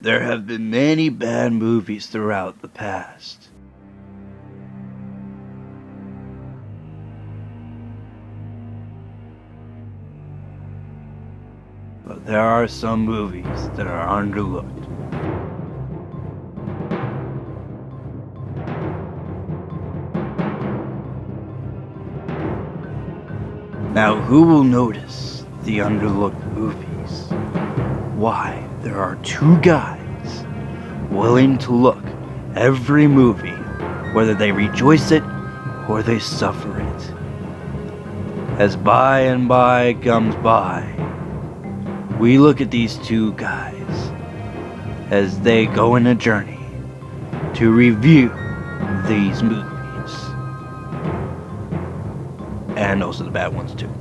There have been many bad movies throughout the past. But there are some movies that are underlooked. Now, who will notice the underlooked movies? Why, there are two guys willing to look every movie, whether they rejoice it or they suffer it. As by and by comes by, we look at these two guys as they go on a journey to review these movies. And also the bad ones too.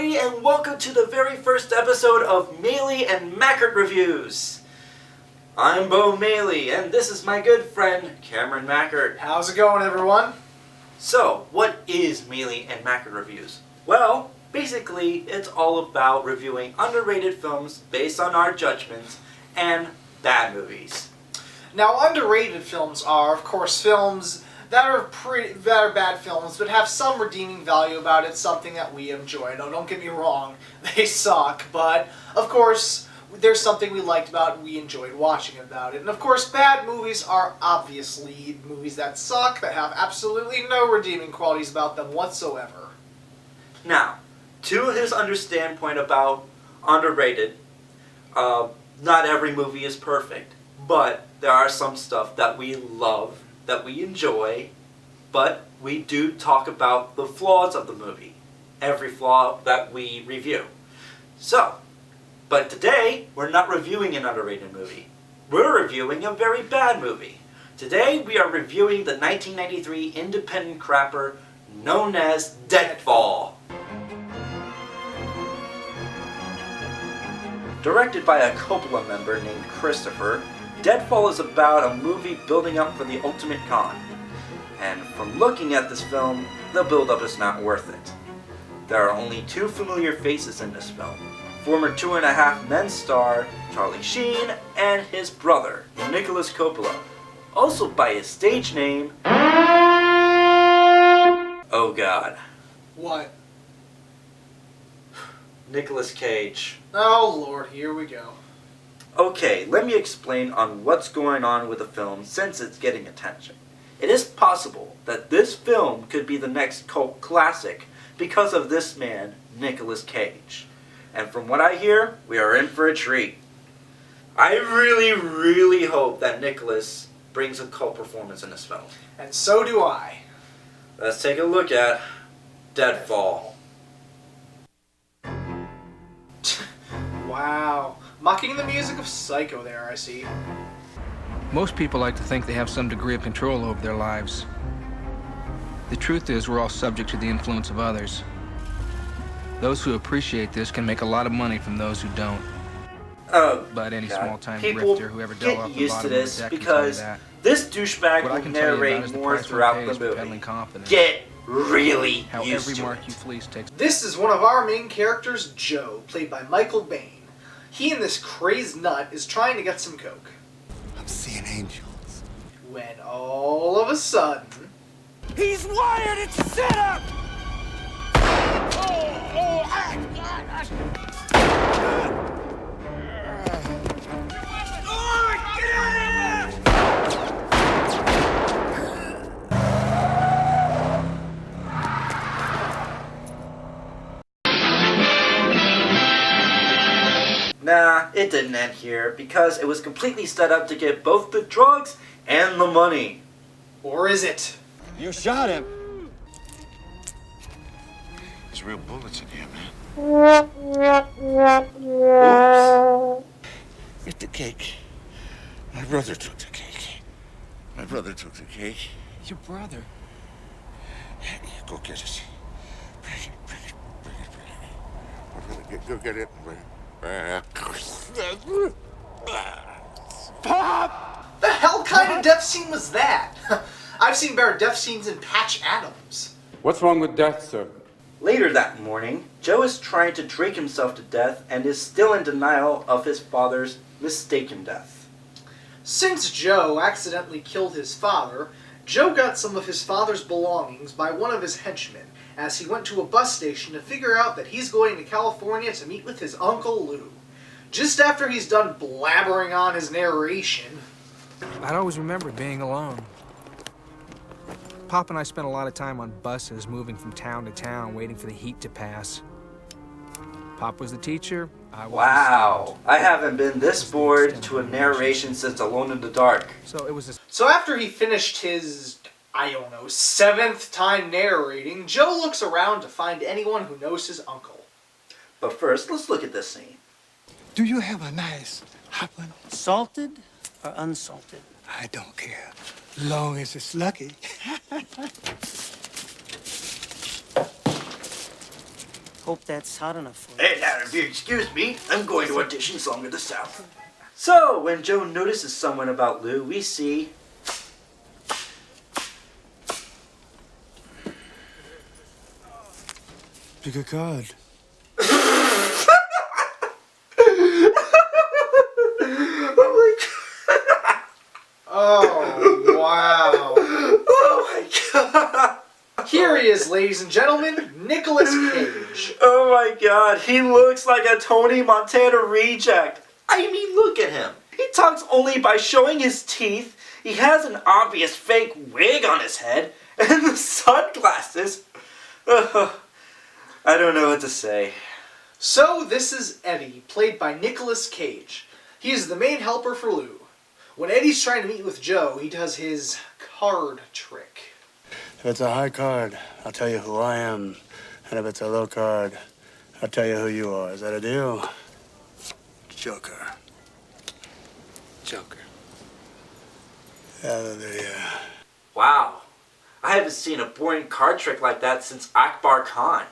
And welcome to the very first episode of Mayle and Mackert Reviews. I'm Beau Mayle, and this is my good friend Cameron Mackert. How's it going, everyone? So, what is Mayle and Mackert Reviews? Well, basically, it's all about reviewing underrated films based on our judgments and bad movies. Now, underrated films are, of course, films that are bad films, but have some redeeming value about it, something that we enjoy. No, don't get me wrong, they suck, but, of course, there's something we liked about it, we enjoyed watching about it. And, of course, bad movies are obviously movies that suck, that have absolutely no redeeming qualities about them whatsoever. Now, to his standpoint about underrated, not every movie is perfect, but there are some stuff that we love, that we enjoy, but we do talk about the flaws of the movie. Every flaw that we review. So, but today, we're not reviewing an underrated movie. We're reviewing a very bad movie. Today, we are reviewing the 1993 independent crapper known as Deadfall. Directed by a Coppola member named Christopher, Deadfall is about a movie building up for the ultimate con. And from looking at this film, the build-up is not worth it. There are only two familiar faces in this film. Former 2.5 Men star Charlie Sheen and his brother, Nicolas Coppola. Also by his stage name... Oh God. What? Nicolas Cage. Oh Lord, here we go. Okay, let me explain on what's going on with the film since it's getting attention. It is possible that this film could be the next cult classic because of this man, Nicolas Cage. And from what I hear, we are in for a treat. I really hope that Nicolas brings a cult performance in this film. And so do I. Let's take a look at Deadfall. Wow. Mocking the music of Psycho there, I see. Most people like to think they have some degree of control over their lives. The truth is, we're all subject to the influence of others. Those who appreciate this can make a lot of money from those who don't. Oh, but any God. small-time People grifter who ever dug off get the used bottom to of this the deck can tell you because that. this douchebag What I will can tell you about narrate is the more price throughout we'll the pay is for movie. peddling confidence. Get really How used every to mark it. you fleece takes. This is one of our main characters, Joe, played by Michael Bain. He and this crazed nut is trying to get some coke. I'm seeing angels. When all of a sudden... He's wired! It's a setup! it didn't end here because it was completely set up to get both the drugs and the money. Or is it? You shot him. There's real bullets in here, man. Oops. Get the cake. My brother took the cake. My brother took the cake. Your brother? Yeah, go get it. Bring it. Go get it. Pop! The hell kind of death scene was that? I've seen better death scenes in Patch Adams. What's wrong with death, sir? Later that morning, Joe is trying to drink himself to death and is still in denial of his father's mistaken death. Since Joe accidentally killed his father, Joe got some of his father's belongings by one of his henchmen as he went to a bus station to figure out that he's going to California to meet with his Uncle Lou. Just after he's done blabbering on his narration... I'd always remember being alone. Pop and I spent a lot of time on buses, moving from town to town, waiting for the heat to pass. Pop was the teacher, I was Wow, I haven't been this bored to a narration since Alone in the Dark. So it was a... So after he finished his, I don't know, 7th time narrating, Joe looks around to find anyone who knows his uncle. But first, let's look at this scene. Do you have a nice hot one? Salted or unsalted? I don't care. Long as it's lucky. Hope that's hot enough for you. Hey, now, if you excuse me, I'm going to audition Song of the South. So, when Joe notices someone about Lou, we see... Pick a card. Oh, wow. Oh my god! Here he is, ladies and gentlemen, Nicolas Cage. Oh my god, he looks like a Tony Montana reject. I mean, look at him. He talks only by showing his teeth, he has an obvious fake wig on his head, and the sunglasses. I don't know what to say. So this is Eddie, played by Nicolas Cage. He is the main helper for Lou. When Eddie's trying to meet with Joe, he does his card trick. If it's a high card, I'll tell you who I am. And if it's a low card, I'll tell you who you are. Is that a deal? Joker. Joker. Hallelujah. Wow, I haven't seen a boring card trick like that since Akbar Khan.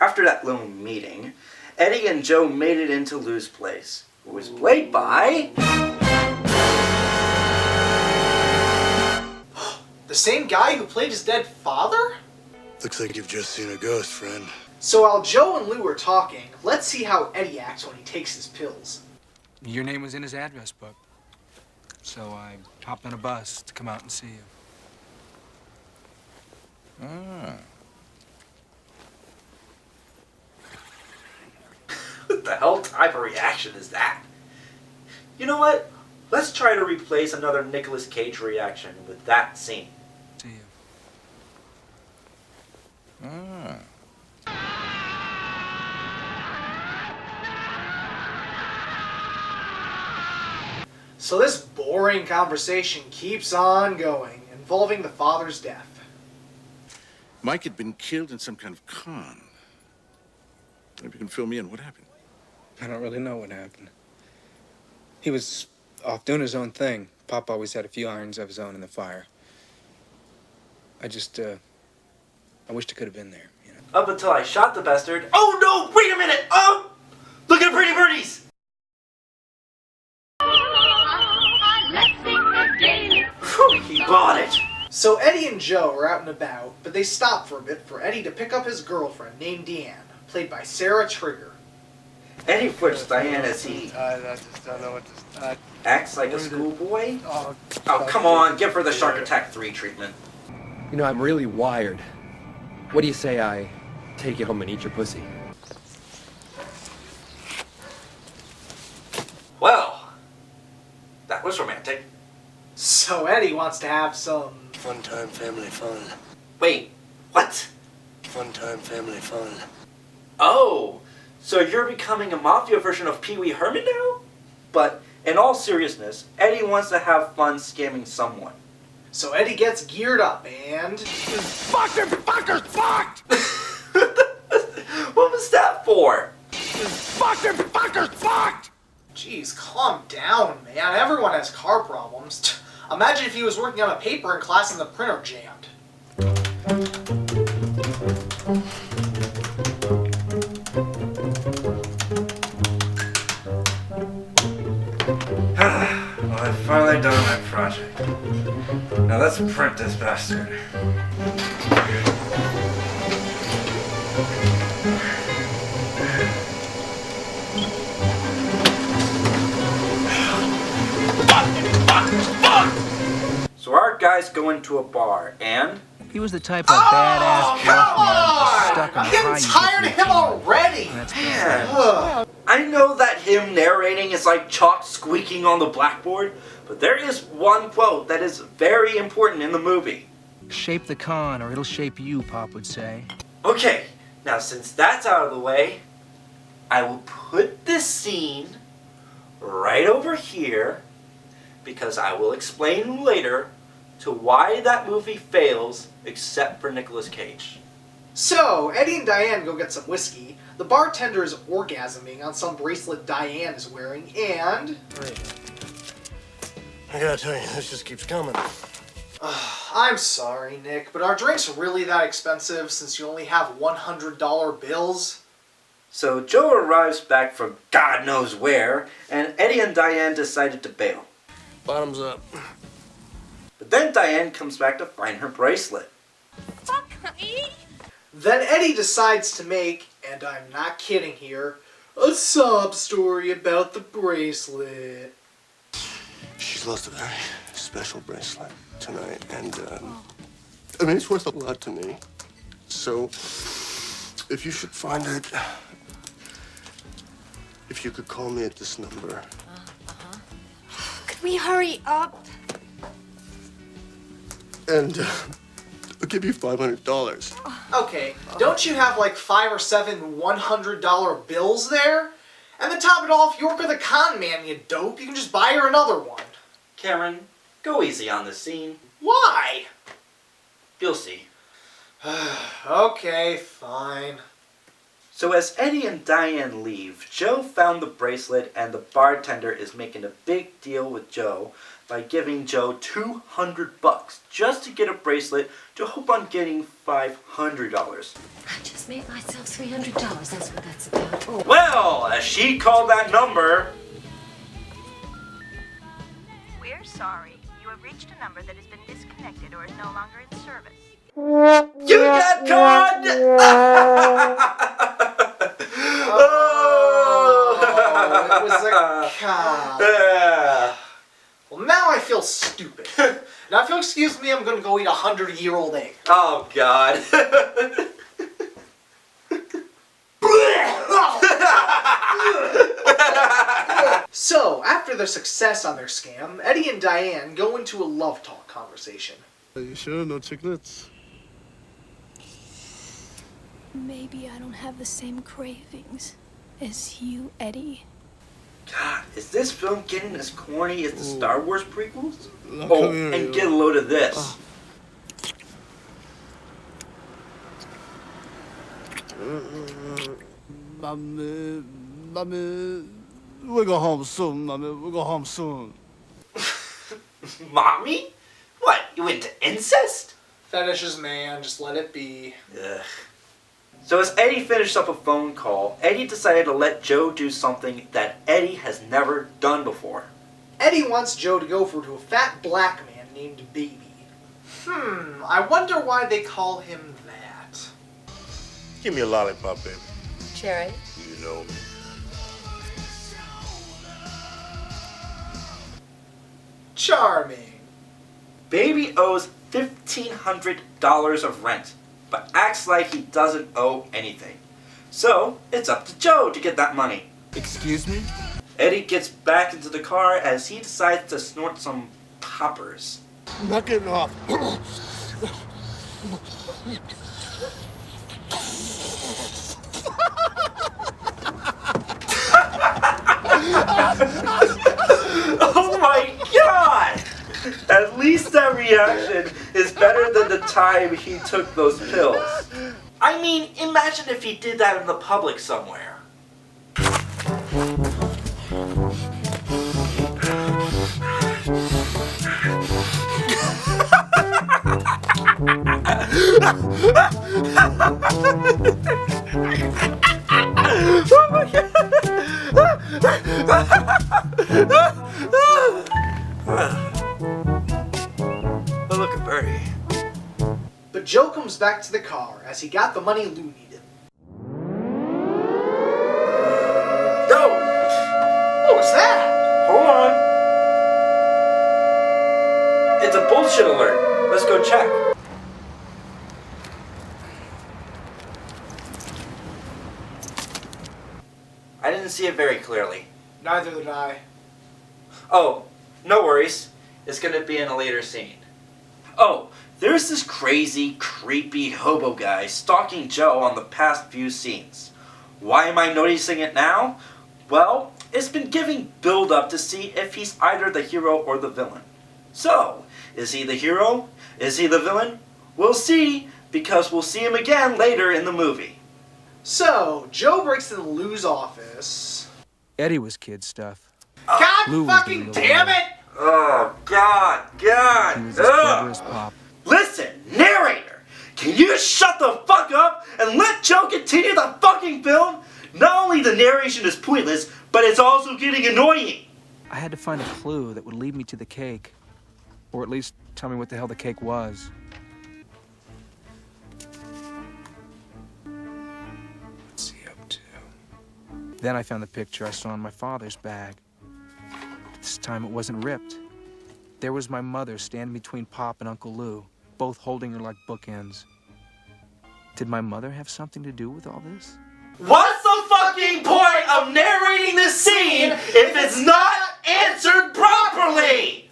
After that little meeting, Eddie and Joe made it into Lou's place, who was played by... The same guy who played his dead father? Looks like you've just seen a ghost, friend. So while Joe and Lou are talking, let's see how Eddie acts when he takes his pills. Your name was in his address book. So I hopped on a bus to come out and see you. What the hell type of reaction is that? You know what? Let's try to replace another Nicolas Cage reaction with that scene. See you. So this boring conversation keeps on going, involving the father's death. Mike had been killed in some kind of con. Maybe you can fill me in. What happened? I don't really know what happened. He was off doing his own thing. Pop always had a few irons of his own in the fire. I wished I could have been there, you know. Up until I shot the bastard. Oh no! Wait a minute! Oh! Look at Pretty Birdies! Whew, he bought it. So Eddie and Joe are out and about, but they stop for a bit for Eddie to pick up his girlfriend named Deanne, played by Sarah Trigger. Eddie flips Diane as he I just don't know what to... acts like a schoolboy. Oh, come on, give her the Shark Attack 3 treatment. You know, I'm really wired. What do you say I take you home and eat your pussy? Well, that was romantic. So Eddie wants to have some... Fun time, family fun. Wait, what? Fun time, family fun. Oh, so you're becoming a mafia version of Pee Wee Herman now? But in all seriousness, Eddie wants to have fun scamming someone. So Eddie gets geared up and... Fucking fuckers fucked! What was that for? Fucking fuckers fucked! Jeez, calm down, man. Everyone has car problems. Imagine if he was working on a paper in class and the printer jammed. Well, I've finally done my project. Now let's print this bastard. So our guys go into a bar and... He was the type of badass Come bluff man on! stuck on I'm the getting tired of him already! That's Man, Ugh. I know that him narrating is like chalk squeaking on the blackboard, but there is one quote that is very important in the movie. shape the con or it'll shape you, Pop would say. Okay, now since that's out of the way, I will put this scene right over here because I will explain later to why that movie fails except for NICOLAS Cage. So, Eddie and Diane go get some whiskey. The bartender is orgasming on some bracelet Diane is wearing, and... I gotta tell you, this just keeps coming. I'm sorry, Nick, but are drinks really that expensive since you only have $100 bills? So Joe arrives back from God knows where, and Eddie and Diane decided to bail. Bottoms up. But then Diane comes back to find her bracelet. Fuck me! Then Eddie decides to make, and I'm not kidding here, a sob story about the bracelet. She's lost a very special bracelet tonight, and I mean, it's worth a lot to me. So, if you should find it, if you could call me at this number. Could we hurry up? And I'll give you $500. Okay, don't you have like 5 or 7 $100 bills there? And to top it off, you work with a con man, you dope. You can just buy her another one. Cameron, go easy on this scene. Why? You'll see. Okay, fine. So as Eddie and Diane leave, Joe found the bracelet and the bartender is making a big deal with Joe by giving Joe $200 just to get a bracelet to hope on getting $500. I just made myself $300. That's what that's about. Oh. Well, as she called that number... We're sorry. You have reached a number that has been disconnected or is no longer in service. You got conned! It was a con. Yeah. Well, now I feel stupid. Now, if you'll excuse me, I'm gonna go eat a 100-year-old egg. Oh, God. So, after their success on their scam, Eddie and Diane go into a love talk conversation. Are you sure? No chiclets? Maybe I don't have the same cravings as you, Eddie. God, is this film getting as corny as the Star Wars prequels? Look, Oh, come here, and you. get a load of this. Mommy, we'll go home soon, Mommy. We'll go home soon. Mommy? What, you into incest? Fetishes, man, just let it be. Ugh. So as Eddie finished up a phone call, Eddie decided to let Joe do something that Eddie has never done before. Eddie wants Joe to go over to a fat black man named Baby. I wonder why they call him that. Give me a lollipop, baby. Cherry? You know me. Charming. Baby owes $1,500 of rent, but acts like he doesn't owe anything. So, it's up to Joe to get that money. Excuse me? Eddie gets back into the car as he decides to snort some coppers. I'm not getting off. Oh my god! At least that reaction is better than the time he took those pills. I mean, imagine if he did that in the public somewhere. Oh, look at Bertie. But Joe comes back to the car as he got the money Lou needed. No! What was that? Hold on. It's a bullshit alert. Let's go check. I didn't see it very clearly. Neither did I. Oh, no worries. It's gonna be in a later scene. Oh, there's this crazy, creepy hobo guy stalking Joe on the past few scenes. Why am I noticing it now? Well, it's been giving build up to see if he's either the hero or the villain. So, is he the hero? Is he the villain? We'll see, because we'll see him again later in the movie. So, Joe breaks into Lou's office. Eddie was kid stuff. God Lou was the fucking real damn villain. it! Oh, God. He was as clever as Pop. Listen, narrator, can you shut the fuck up and let Joe continue the fucking film? Not only the narration is pointless, but it's also getting annoying. I had to find a clue that would lead me to the cake. Or at least tell me what the hell the cake was. What's he up to? Then I found the picture I saw in my father's bag. This time it wasn't ripped. There was my mother standing between Pop and Uncle Lou, both holding her like bookends. Did my mother have something to do with all this? What's the fucking point of narrating this scene if it's not answered properly?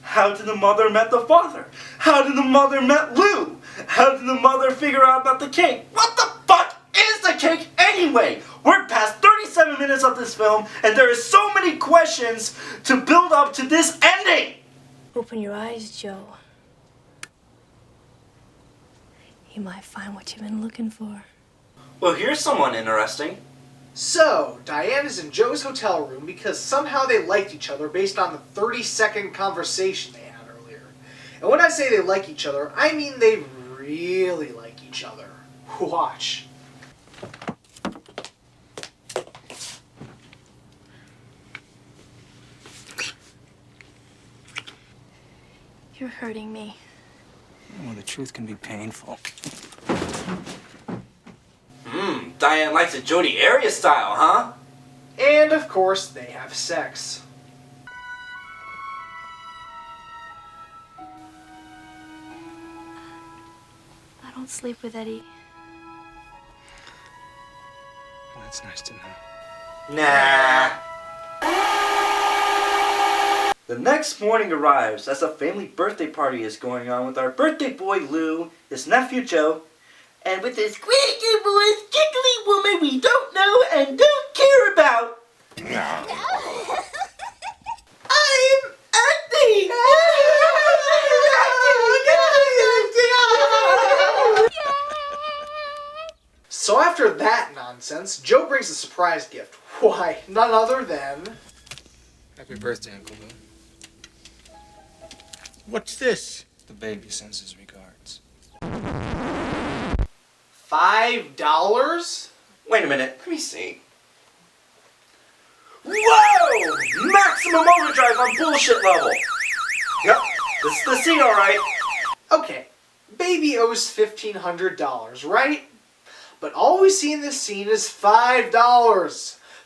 How did the mother met the father? How did the mother met Lou? How did the mother figure out about the cake? What the fuck is the cake anyway? We're past 37 minutes of this film and there is so many questions to build up to this ending. Open your eyes, Joe. You might find what you've been looking for. Well, here's someone interesting. So, Diane is in Joe's hotel room because somehow they liked each other based on the 30-second conversation they had earlier. And when I say they like each other, I mean they really like each other. Watch. You're hurting me. Well, the truth can be painful. Diane likes it Jodie area style, huh? And of course, they have sex. I don't sleep with Eddie. Well, that's nice to know. Nah. The next morning arrives as a family birthday party is going on with our birthday boy Lou, his nephew Joe, and with this squeaky voice, giggly woman we don't know and don't care about. I'm acting! So after that nonsense, Joe brings a surprise gift. Why, none other than... Happy birthday, Uncle Lou. What's this? The baby sends his regards. $5? Wait a minute, let me see. Whoa! Maximum overdrive on bullshit level. Yep, this is the scene, alright. Okay, baby owes $1,500, right? But all we see in this scene is $5.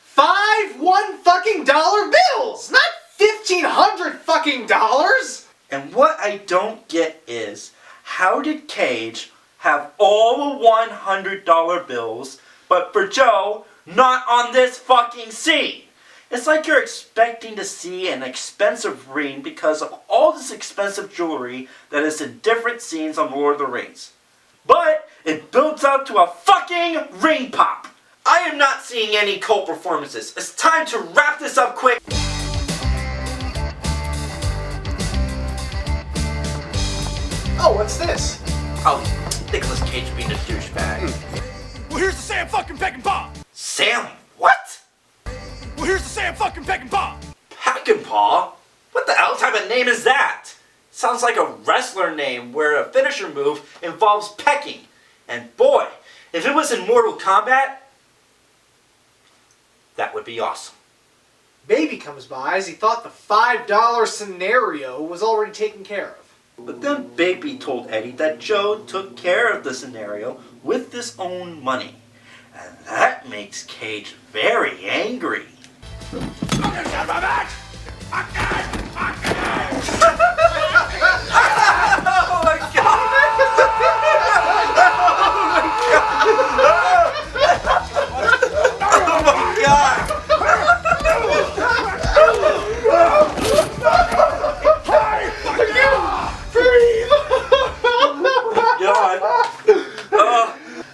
5 $1 bills, not 1,500 fucking dollars. And what I don't get is, how did Cage have all the $100 bills, but for Joe, not on this fucking scene? It's like you're expecting to see an expensive ring because of all this expensive jewelry that is in different scenes on Lord of the Rings. But it builds up to a fucking ring pop. I am not seeing any cult performances. It's time to wrap this up quick. Oh, what's this? Oh, NICOLAS Cage being a douchebag. Well, here's the Sam fucking Peckinpah! Sam, what? Well, here's the Sam fucking Peckinpah! Peckinpah? What the hell type of name is that? Sounds like a wrestler name where a finisher move involves pecking. And boy, if it was in Mortal Kombat, that would be awesome. Baby comes by as he thought the $5 scenario was already taken care of. But then Baby told Eddie that Joe took care of the scenario with his own money. And that makes Cage very angry. Oh my god! Oh my god!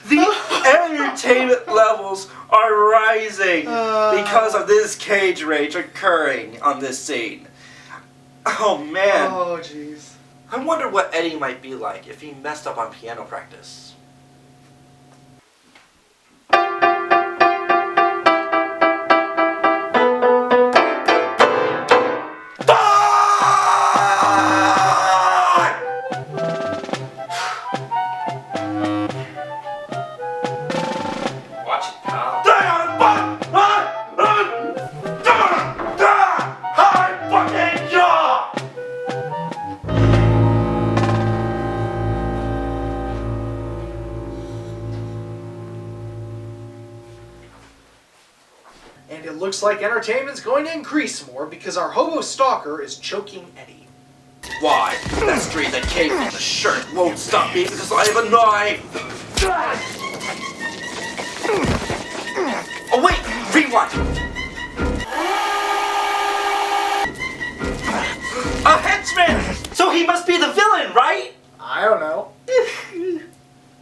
The entertainment levels are rising because of this cage rage occurring on this scene. Oh man. Oh jeez. I wonder what Eddie might be like if he messed up on piano practice. Watch it, pal. And it looks like entertainment's going to increase more because our hobo stalker is choking Eddie. Why? That string that came from the shirt won't stop me because I have a knife! Oh wait! Rewind! A henchman! So he must be the villain, right? I don't know.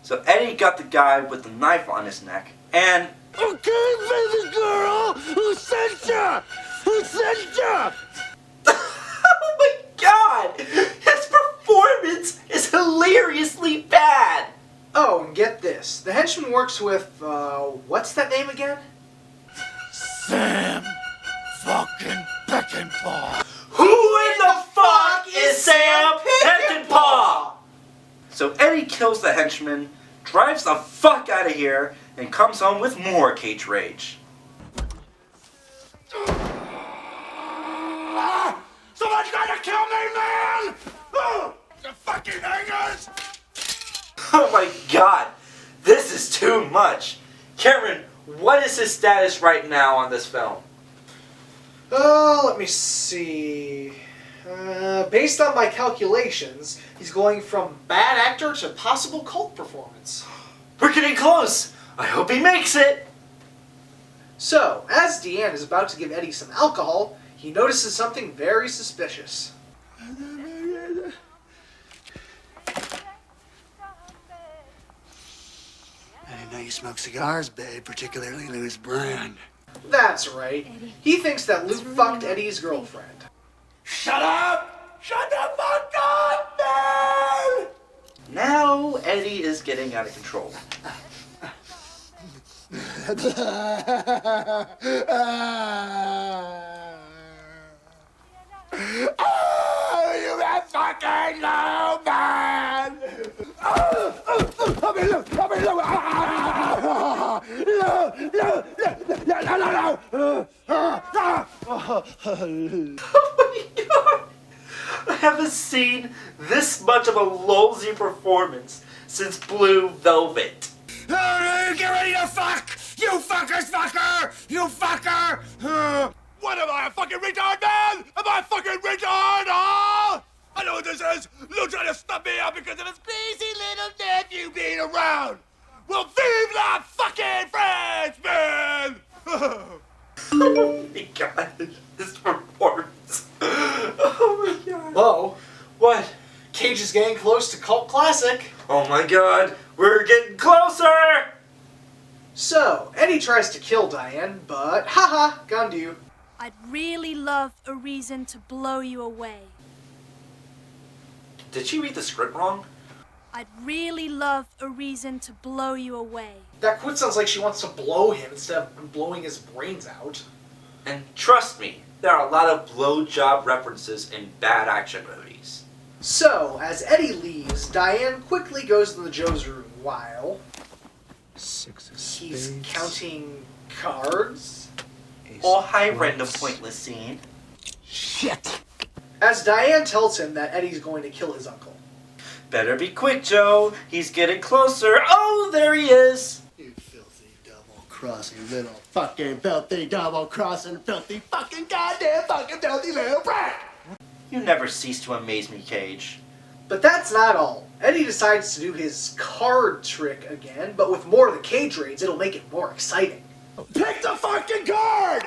So Eddie got the guy with the knife on his neck, and... Okay, baby girl! Who sent ya? Who sent ya? Oh my god! His performance is hilariously bad! Oh, and get this. The henchman works with, what's that name again? Sam fucking Peckinpah! Who in the fuck is Sam Peckinpah? So Eddie kills the henchman, drives the fuck out of here, and comes home with more cage rage. Someone's gonna kill me, man! The fucking hangers! Oh my god, this is too much. Cameron, what is his status right now on this film? Let me see. Based on my calculations, he's going from bad actor to possible cult performance. We're getting close. I hope he makes it. So, as Deanne is about to give Eddie some alcohol, he notices something very suspicious. I didn't know you smoke cigars, babe, particularly Louis brand. That's right. He thinks that Luke fucked Eddie's girlfriend. Shut up! Shut the fuck up, man! Now Eddie is getting out of control. Oh, you that fucking low, man! Oh my god! I haven't seen this much of a lousy performance since Blue Velvet. Get ready to fuck! You fuckers fucker! You fucker! What am I, a fucking retard, man? Am I a fucking retard, huh? I know what this is! Lou trying to stop me out because of his crazy little nephew being around! Well, vive la fucking French, man! Oh my god, this performance. Oh my god. Beau, What? Cage is getting close to cult classic. Oh my god, we're getting closer! So, Eddie tries to kill Diane, but haha, gone to you. I'd really love a reason to blow you away. Did she read the script wrong? I'd really love a reason to blow you away. That quote sounds like she wants to blow him instead of blowing his brains out. And trust me, there are a lot of blowjob references in bad action movies. So, as Eddie leaves, Diane quickly goes to the Joe's room while he's counting cards. Oh, hi, random pointless scene. Shit! As Diane tells him that Eddie's going to kill his uncle. Better be quick, Joe. He's getting closer. Oh, there he is. You filthy double-crossing little fucking filthy double-crossing filthy fucking goddamn fucking filthy little brat! You never cease to amaze me, Cage. But that's not all. Eddie decides to do his card trick again, but with more of the Cage raids, it'll make it more exciting. Pick the fucking card!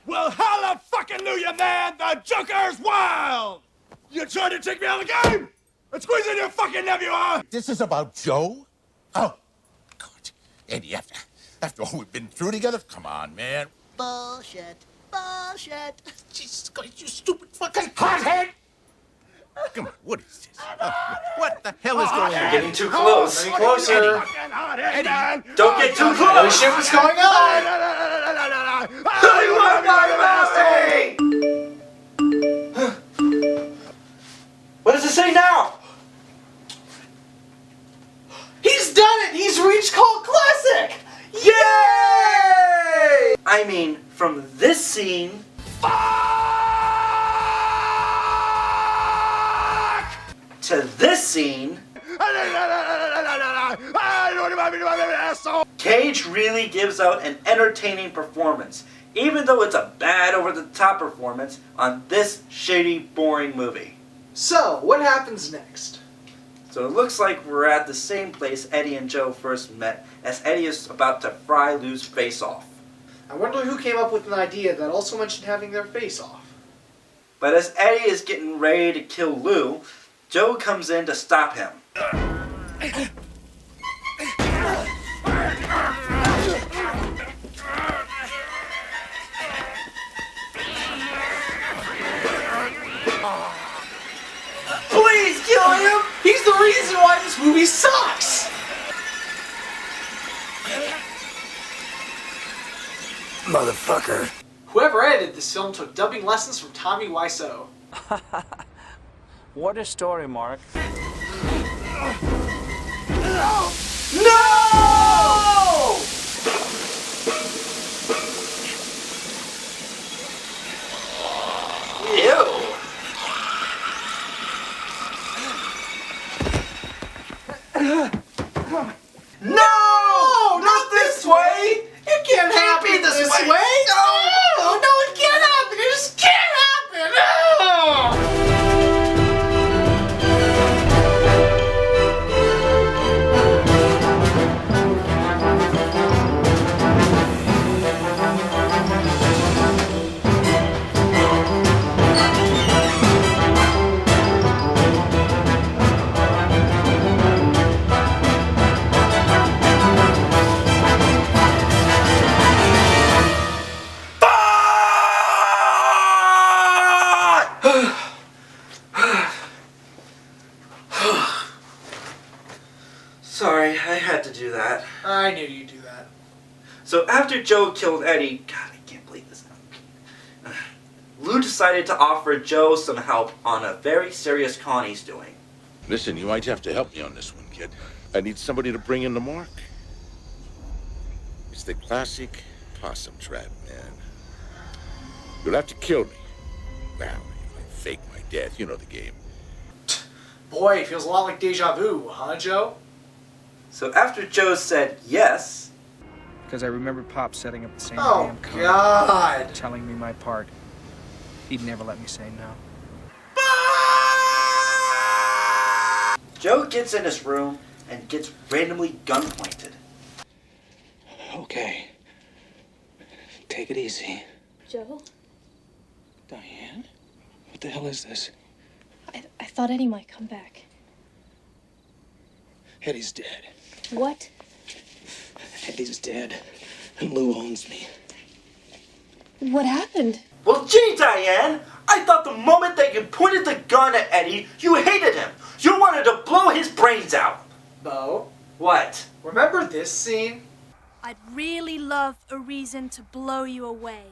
Well, hallelujah, man! The Joker's wild! You trying to take me out of the game? And squeeze in your fucking nephew, huh? This is about Joe? Oh, God. Eddie, after all we've been through together, come on, man. Bullshit. Bullshit. Jesus Christ, you stupid fucking hothead! Come on, what is this? What the hell is going You're on? getting too close. Getting closer. Eddie, Don't get too Holy close. shit, what's going on? You are my mercy! What does it say now? He's done it! He's reached Cult Classic! Yay! I mean, from this scene to this scene, Cage really gives out an entertaining performance, even though it's a bad over-the-top performance on this shady, boring movie. So, what happens next? So it looks like we're at the same place Eddie and Joe first met, as Eddie is about to fry Lou's face off. I wonder who came up with an idea that also mentioned having their face off. But as Eddie is getting ready to kill Lou, Joe comes in to stop him. Please kill him! He's the reason why this movie sucks! Motherfucker. Whoever edited this film took dubbing lessons from Tommy Wiseau. What a story, Mark. No! Ew. No! Not this way! It can't happen be this way. No, it can't happen! It just can't happen! No! Sorry, I had to do that. I knew you'd do that. So after Joe killed Eddie, God, I can't believe this. Lou decided to offer Joe some help on a very serious con he's doing. Listen, you might have to help me on this one, kid. I need somebody to bring in the mark. It's the classic possum trap, man. You'll have to kill me. Well, if I fake my death, you know the game. Boy, it feels a lot like deja vu, huh, Joe? So after Joe said yes, Because I remember Pop setting up the same Oh, damn con, God. telling me my part. He'd never let me say no. Joe gets in his room and gets randomly gun pointed. Okay. Take it easy. Joe? Diane? What the hell is this? I thought Eddie might come back. Eddie's dead. What? Eddie's dead. And Lou owns me. What happened? Well, gee, Diane, I thought the moment that you pointed the gun at Eddie, you hated him. You wanted to blow his brains out. Beau? What? Remember this scene? I'd really love a reason to blow you away.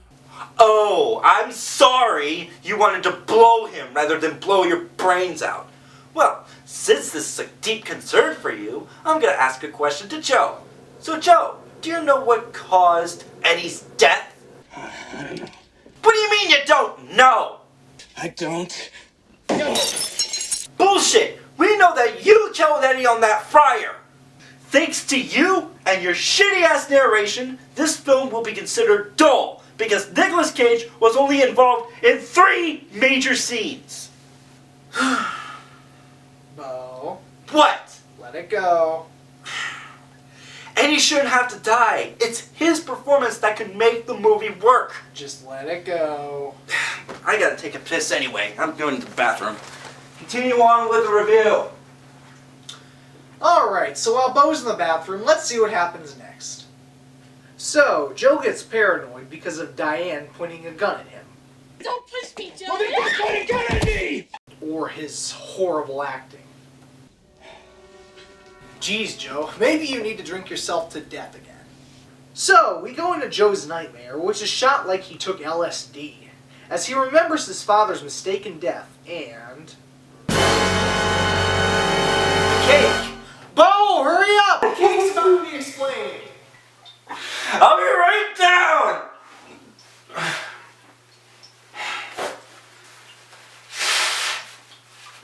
Oh, I'm sorry you wanted to blow him rather than blow your brains out. Well, since this is a deep concern for you, I'm going to ask a question to Joe. So, Joe, do you know what caused Eddie's death? I don't know. What do you mean you don't know? I don't. Bullshit! We know that you killed Eddie on that fryer. Thanks to you and your shitty-ass narration, this film will be considered dull because NICOLAS CAGE was only involved in 3 major scenes. Beau. What? Let it go. Eddie shouldn't have to die. It's his performance that can make the movie work. Just let it go. I gotta take a piss anyway. I'm going to the bathroom. Continue on with the review. Alright, so while Beau's in the bathroom, let's see what happens next. So, Joe gets paranoid because of Diane pointing a gun at him. Don't push me, Joe! Motherfucker, point a gun at me! Or his horrible acting. Geez, Joe, maybe you need to drink yourself to death again. So, we go into Joe's nightmare, which is shot like he took LSD, as he remembers his father's mistaken death, and... cake! Beau, hurry up! The cake's about to be explained! I'll be right down!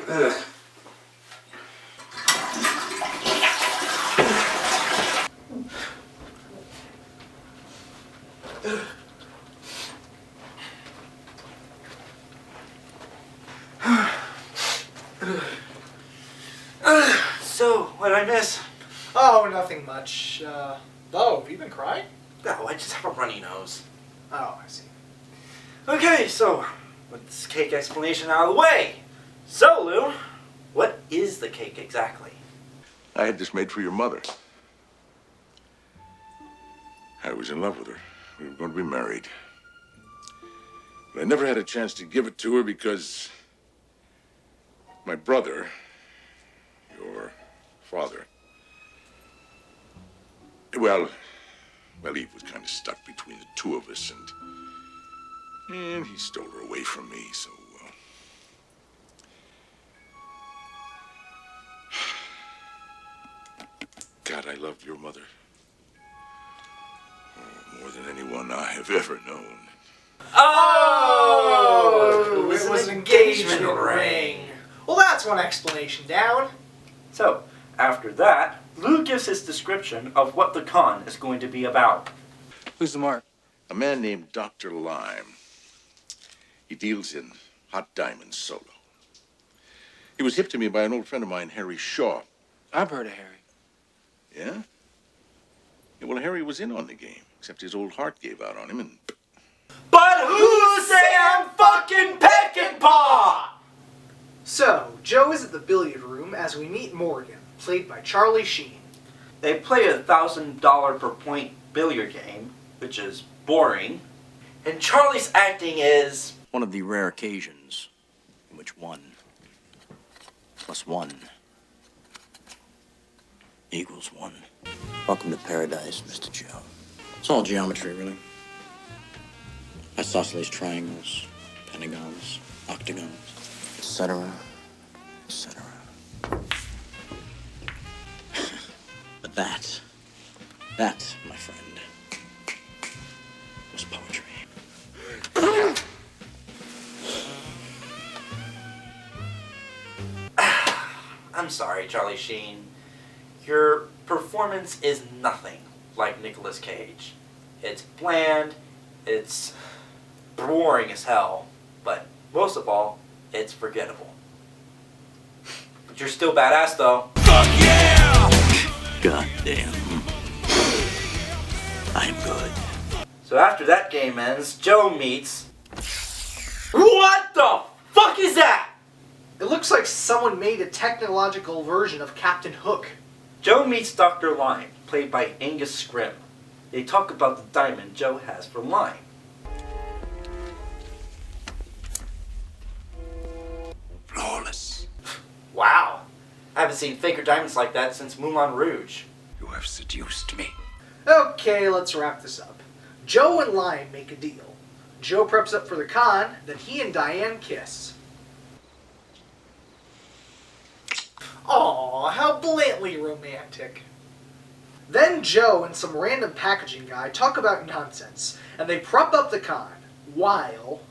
Ugh. So, what'd I miss? Oh, nothing much. Beau, have you been crying? No, I just have a runny nose. Oh, I see. Okay, so, with this cake explanation out of the way. So, Lou, what is the cake exactly? I had this made for your mother. I was in love with her. We were going to be married. But I never had a chance to give it to her because my brother, your father, well, he was kind of stuck between the two of us, and he stole her away from me, so, God, I loved your mother. Oh, more than anyone I have ever known. Oh! It was an engagement ring. Well, that's one explanation down. So, after that, Lou gives his description of what the con is going to be about. Who's the mark? A man named Dr. Lime. He deals in hot diamonds solo. He was hipped to me by an old friend of mine, Harry Shaw. I've heard of Harry. Yeah? Yeah, well, Harry was in on the game, except his old heart gave out on him, and... But who say I'm fucking Peckinpah? So, Joe is at the billiard room as we meet Morgan, played by Charlie Sheen. They play a $1,000 per point billiard game, which is boring. And Charlie's acting is... One of the rare occasions in which 1 + 1 = 1. Welcome to paradise, Mr. Joe. It's all geometry, really. Isosceles triangles, pentagons, octagons, etc., etc. But that, my friend, was poetry. I'm sorry, Charlie Sheen. Your performance is nothing like NICOLAS CAGE. It's bland, it's boring as hell, but most of all, it's forgettable. But you're still badass, though. Fuck yeah! God damn. I'm good. So after that game ends, Joe meets... What the fuck is that? It looks like someone made a technological version of Captain Hook. Joe meets Dr. Lime, played by Angus Scrimm. They talk about the diamond Joe has for Lime. Flawless. Wow. I haven't seen faker diamonds like that since Moulin Rouge. You have seduced me. Okay, let's wrap this up. Joe and Lime make a deal. Joe preps up for the con, then he and Diane kiss. Aw, how blatantly romantic. Then Joe and some random packaging guy talk about nonsense, and they prep up the con, while...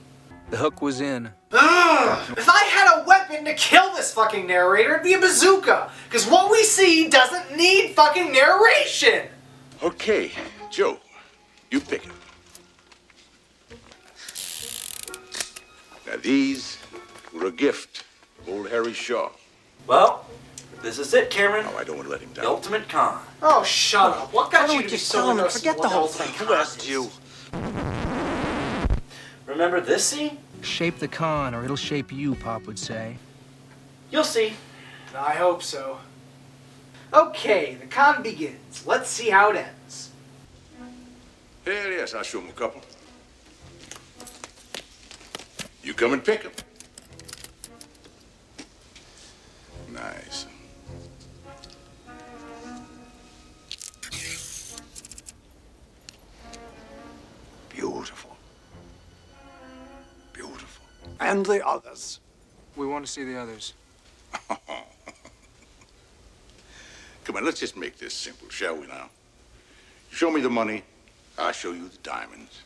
The hook was in. Ugh! If I had a weapon to kill this fucking narrator, it'd be a bazooka! Because what we see doesn't need fucking narration! Okay, Joe, you pick it. Now these were a gift from old Harry Shaw. Well, this is it, Cameron. Oh, I don't want to let him down. The ultimate con. Oh, shut up. What got Why you don't to you be tell so him and interested in forget what the whole ultimate thing? con Who asked is? you? Remember this scene? Shape the con, or it'll shape you, Pop would say. You'll see. I hope so. Okay, the con begins. Let's see how it ends. Hell yes, I'll show him a couple. You come and pick them. Nice. Beautiful. Beautiful. And the others. We want to see the others. Come on, let's just make this simple, shall we now? Show me the money, I'll show you the diamonds.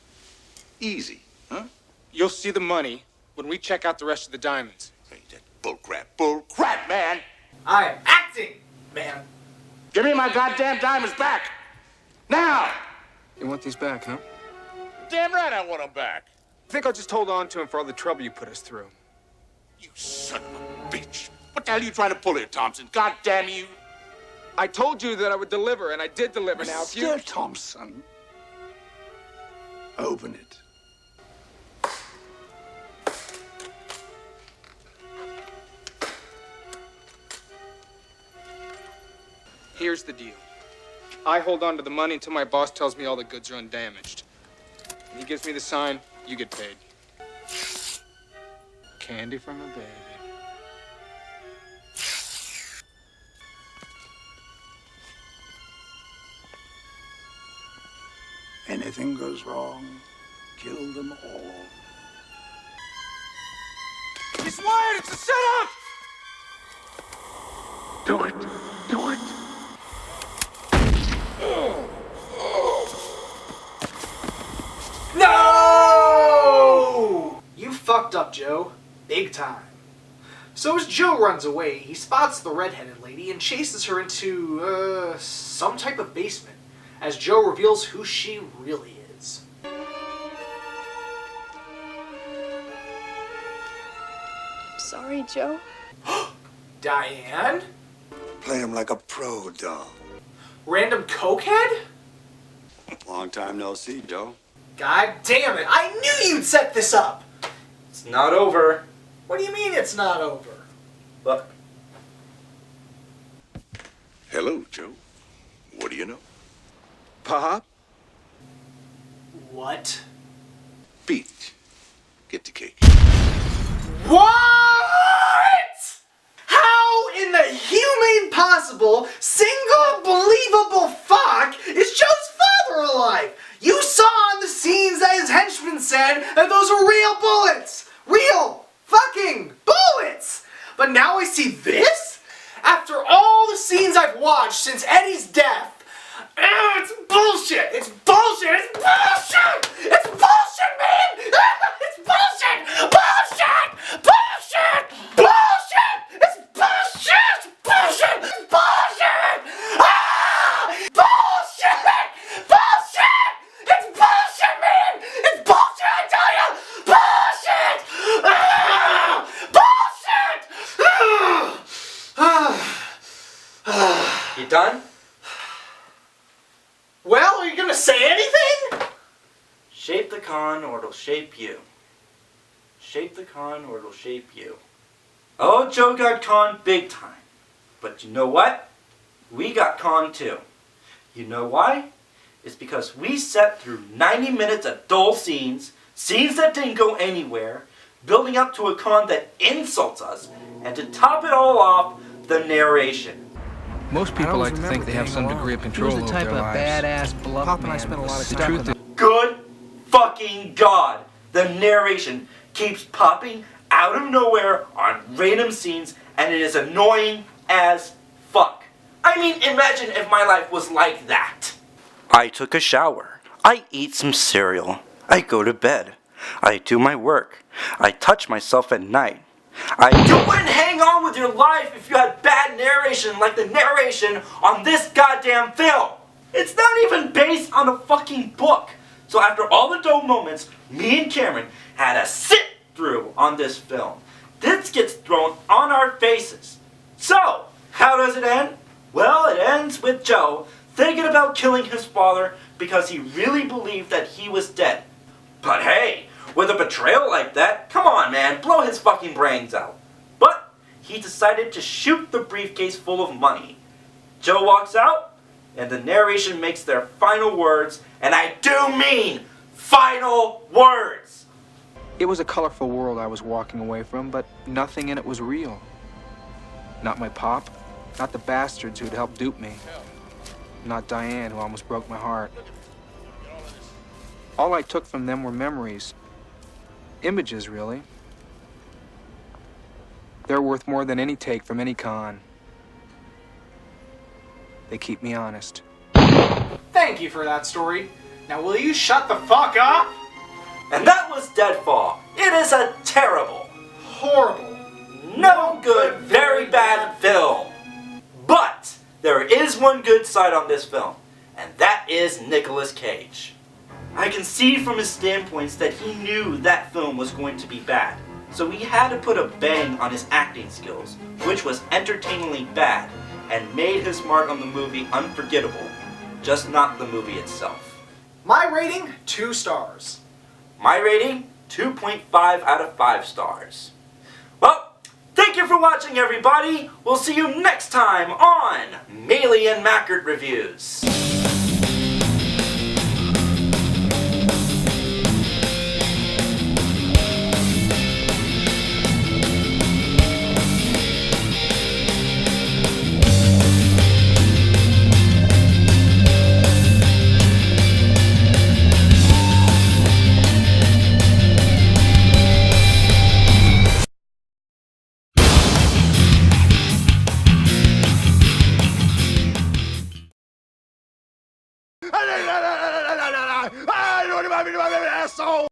Easy, huh? You'll see the money when we check out the rest of the diamonds. Hey, that bull crap, man! I am acting, man. Give me my goddamn diamonds back! Now! You want these back, huh? Damn right I want them back! I think I'll just hold on to him for all the trouble you put us through. You son of a bitch! What the hell are you trying to pull here, Thompson? God damn you! I told you that I would deliver, and I did deliver. Now, if you... Mr. Thompson, open it. Here's the deal. I hold on to the money until my boss tells me all the goods are undamaged. When he gives me the sign, you get paid. Candy from a baby. Anything goes wrong, kill them all. He's wired! It's a setup! Do it. Do it. No! You fucked up, Joe. Big time. So as Joe runs away, he spots the red-headed lady and chases her into, some type of basement, as Joe reveals who she really is. Sorry, Joe. Diane? Play him like a pro, doll. Random cokehead? Long time no see, Joe. God damn it, I knew you'd set this up! It's not over. What do you mean it's not over? Look. Hello, Joe. What do you know? Pop? What? Beat. Get the cake. What? How in the humane possible, single believable fuck is Joe's father alive? You saw on the scenes that his henchman said that those were real bullets! Real fucking bullets! But now I see this? After all the scenes I've watched since Eddie's death, it's bullshit! It's bullshit! It's bullshit! It's bullshit, man! It's bullshit! Bullshit! Bullshit! Bullshit! It's bullshit! Bullshit! It's bullshit! Ah! Bullshit! Bullshit! It's bullshit, man! It's bullshit, I tell you! Bullshit! Ah! Bullshit! You done? Well, are you gonna say anything? Shape the con or it'll shape you. Shape the con or it'll shape you. Oh, Joe got con big time. But you know what? We got con too. You know why? It's because we sat through 90 minutes of dull scenes that didn't go anywhere, building up to a con that insults us, and to top it all off, the narration. Most people like to think they have some degree of control over their lives. Badass bluff Pop man. and I spent a lot of The time truth with is, Good fucking God! The narration keeps popping out of nowhere on random scenes, and it is annoying as fuck. I mean, imagine if my life was like that. I took a shower. I eat some cereal. I go to bed. I do my work. I touch myself at night. You wouldn't hang on with your life if you had bad narration like the narration on this goddamn film. It's not even based on a fucking book. So after all the dull moments, me and Cameron had a sit-through on this film. This gets thrown on our faces. So, how does it end? Well, it ends with Joe thinking about killing his father because he really believed that he was dead. But hey, with a betrayal like that, come on man, blow his fucking brains out. But he decided to shoot the briefcase full of money. Joe walks out, and the narration makes their final words, and I do mean final words. It was a colorful world I was walking away from, but nothing in it was real. Not my pop, not the bastards who'd helped dupe me, not Diane, who almost broke my heart. All I took from them were memories. Images, really. They're worth more than any take from any con. They keep me honest. Thank you for that story. Now will you shut the fuck up? And that was Deadfall. It is a terrible, horrible, no good, very bad film. But there is one good side on this film, and that is NICOLAS CAGE. I can see from his standpoints that he knew that film was going to be bad, so he had to put a bang on his acting skills, which was entertainingly bad, and made his mark on the movie unforgettable, just not the movie itself. My rating, 2 stars. My rating, 2.5 out of 5 stars. Well, thank you for watching everybody. We'll see you next time on Mayle and Mackert Reviews.